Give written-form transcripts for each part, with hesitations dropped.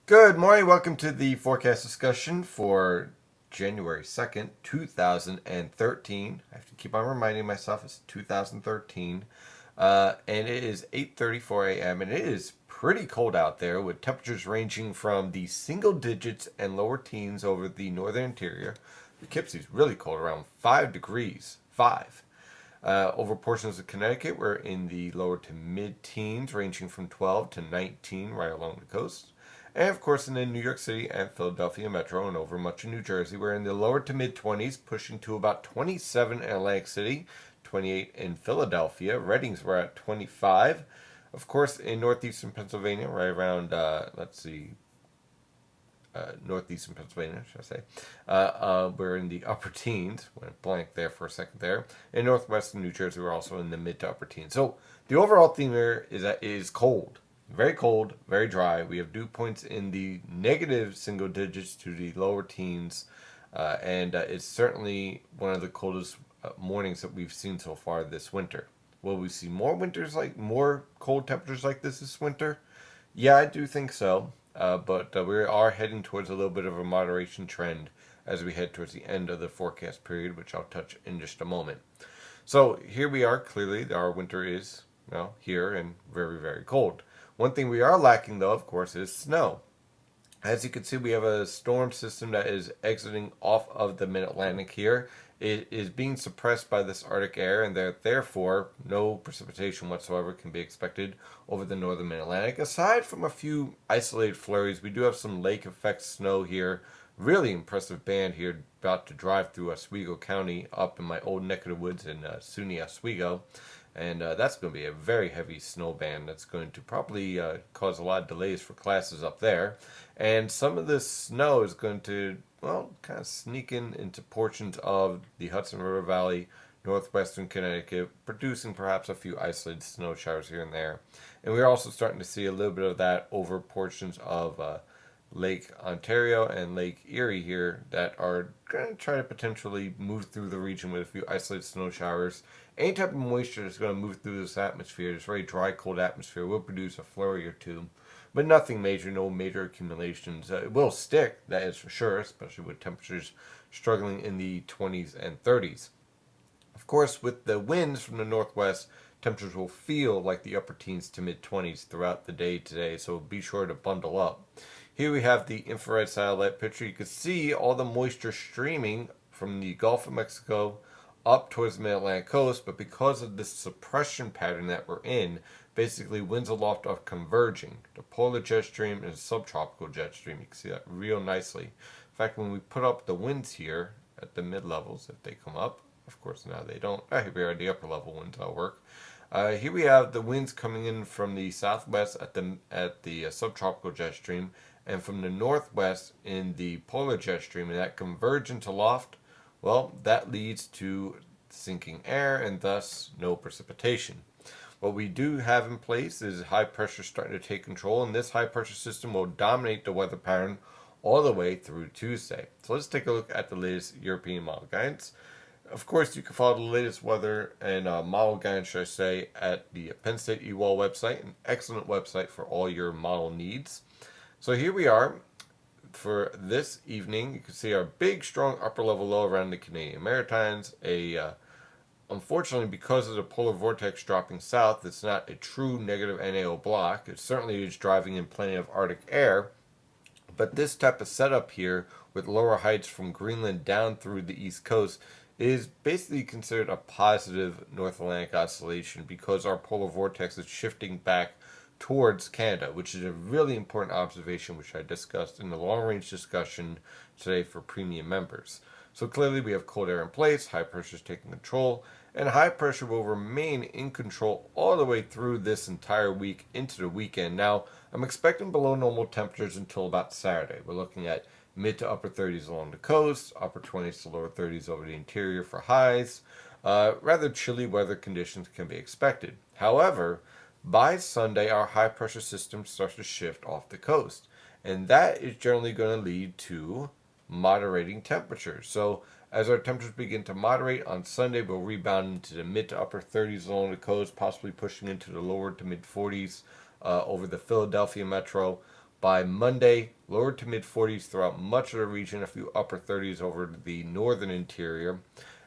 Good morning. Welcome to the forecast discussion for January 2nd, 2013. I have to keep on reminding myself it's 2013. And it is 8:34 a.m. and it is pretty cold out there with temperatures ranging from the single digits and lower teens over the northern interior. Poughkeepsie's really cold, around 5 degrees. 5. Over portions of Connecticut, we're in the lower to mid teens, ranging from 12 to 19 right along the coast. And of course, in the New York City and Philadelphia metro and over much of New Jersey, we're in the lower to mid 20s, pushing to about 27 in Atlantic City, 28 in Philadelphia. Reading's we're at 25. Of course, in northeastern Pennsylvania, right around, northeastern Pennsylvania, should I say. We're in the upper teens. Went blank there for a second there. In northwestern New Jersey, we're also in the mid to upper teens. So the overall theme here is that it is cold. Very cold, very dry. We have dew points in the negative single digits to the lower teens. And it's certainly one of the coldest mornings that we've seen so far this winter. Will we see more cold temperatures like this winter? Yeah, I do think so. But we are heading towards a little bit of a moderation trend as we head towards the end of the forecast period, which I'll touch in just a moment. So here we are. Clearly, our winter is here and very, very cold. One thing we are lacking, though, of course, is snow. As you can see, we have a storm system that is exiting off of the mid-Atlantic here. It is being suppressed by this Arctic air, and therefore no precipitation whatsoever can be expected over the northern mid-Atlantic. Aside from a few isolated flurries, we do have some lake effect snow here. Really impressive band here, about to drive through Oswego County up in my old neck of the woods in SUNY Oswego. And that's going to be a very heavy snow band that's going to probably cause a lot of delays for classes up there. And some of this snow is going to, kind of sneak into portions of the Hudson River Valley, northwestern Connecticut, producing perhaps a few isolated snow showers here and there. And we're also starting to see a little bit of that over portions of Lake Ontario and Lake Erie here that are going to try to potentially move through the region with a few isolated snow showers. Any type of moisture that's going to move through this atmosphere, this very dry, cold atmosphere, will produce a flurry or two. But nothing major, no major accumulations. It will stick, that is for sure, especially with temperatures struggling in the 20s and 30s. Of course, with the winds from the northwest, temperatures will feel like the upper teens to mid 20s throughout the day today, so be sure to bundle up. Here we have the infrared satellite picture. You can see all the moisture streaming from the Gulf of Mexico up towards the mid-Atlantic coast, but because of this suppression pattern that we're in, basically winds aloft are converging. The polar jet stream and the subtropical jet stream. You can see that real nicely. In fact, when we put up the winds here at the mid-levels, if they come up, of course now they don't. Here we are at the upper level winds, that'll work. Here we have the winds coming in from the southwest at the subtropical jet stream, and from the northwest in the polar jet stream, and that convergence aloft, that leads to sinking air and thus no precipitation. What we do have in place is high pressure starting to take control, and this high pressure system will dominate the weather pattern all the way through Tuesday. So let's take a look at the latest European model guidance. Of course, you can follow the latest weather and model guidance, should I say, at the Penn State EWOL website, an excellent website for all your model needs. So here we are. For this evening, you can see our big, strong upper level low around the Canadian Maritimes. Unfortunately, because of the polar vortex dropping south, it's not a true negative NAO block. It certainly is driving in plenty of Arctic air. But this type of setup here, with lower heights from Greenland down through the east coast, is basically considered a positive North Atlantic oscillation because our polar vortex is shifting back towards Canada, which is a really important observation, which I discussed in the long-range discussion today for premium members. So clearly we have cold air in place, high pressure is taking control, and high pressure will remain in control all the way through this entire week into the weekend. Now, I'm expecting below normal temperatures until about Saturday. We're looking at mid to upper 30s along the coast, upper 20s to lower 30s over the interior for highs. Rather chilly weather conditions can be expected. However, by Sunday, our high pressure system starts to shift off the coast, and that is generally going to lead to moderating temperatures. So as our temperatures begin to moderate on Sunday, we'll rebound into the mid to upper 30s along the coast, possibly pushing into the lower to mid 40s over the Philadelphia metro. By Monday, lower to mid 40s throughout much of the region, a few upper 30s over the northern interior.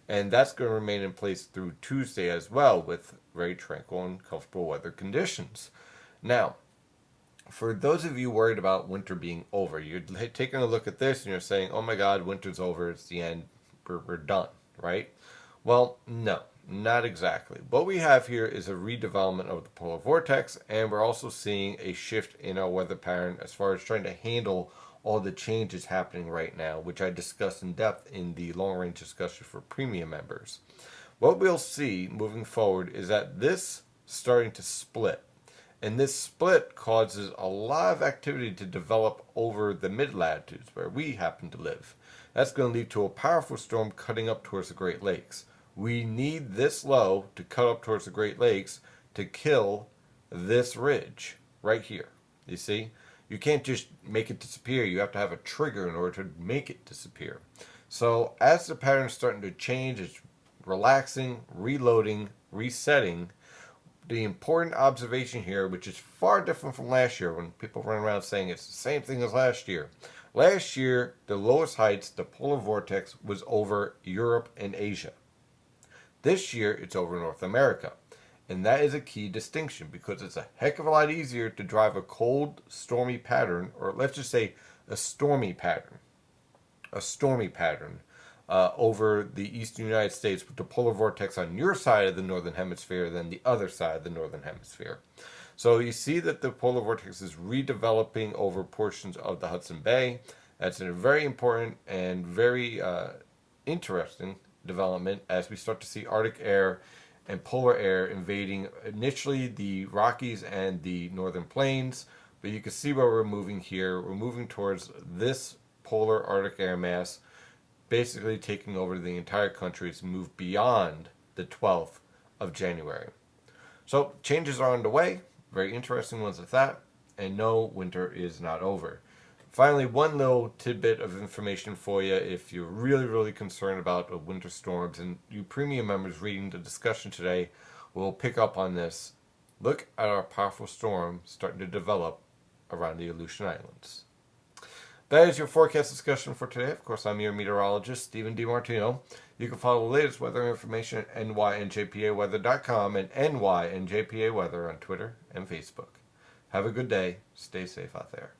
And that's going to remain in place through Tuesday as well, with very tranquil and comfortable weather conditions. Now, for those of you worried about winter being over, you're taking a look at this and you're saying, oh my God, winter's over, it's the end, we're done, right? Well, no, not exactly. What we have here is a redevelopment of the polar vortex, and we're also seeing a shift in our weather pattern as far as trying to handle all the changes happening right now, which I discussed in depth in the long range discussion for premium members. What we'll see moving forward is that this starting to split. And this split causes a lot of activity to develop over the mid latitudes where we happen to live. That's going to lead to a powerful storm cutting up towards the Great Lakes. We need this low to cut up towards the Great Lakes to kill this ridge right here. You see? You can't just make it disappear. You have to have a trigger in order to make it disappear. So as the pattern is starting to change, it's relaxing, reloading, resetting. The important observation here, which is far different from last year when people run around saying it's the same thing as last year. Last year, the lowest heights, the polar vortex, was over Europe and Asia. This year, it's over North America. And that is a key distinction because it's a heck of a lot easier to drive a cold, stormy pattern, or let's just say a stormy pattern, over the eastern United States with the polar vortex on your side of the northern hemisphere than the other side of the northern hemisphere. So you see that the polar vortex is redeveloping over portions of the Hudson Bay. That's a very important and very interesting development as we start to see Arctic air and polar air invading initially the Rockies and the northern plains. But you can see where we're moving here. We're moving towards this polar Arctic air mass, basically taking over the entire country. It's moved beyond the 12th of January. So changes are underway, very interesting ones at that, and no, winter is not over. Finally, one little tidbit of information for you if you're really, really concerned about winter storms, and you premium members reading the discussion today will pick up on this. Look at our powerful storm starting to develop around the Aleutian Islands. That is your forecast discussion for today. Of course, I'm your meteorologist, Stephen DiMartino. You can follow the latest weather information at nynjpaweather.com and nynjpaweather on Twitter and Facebook. Have a good day. Stay safe out there.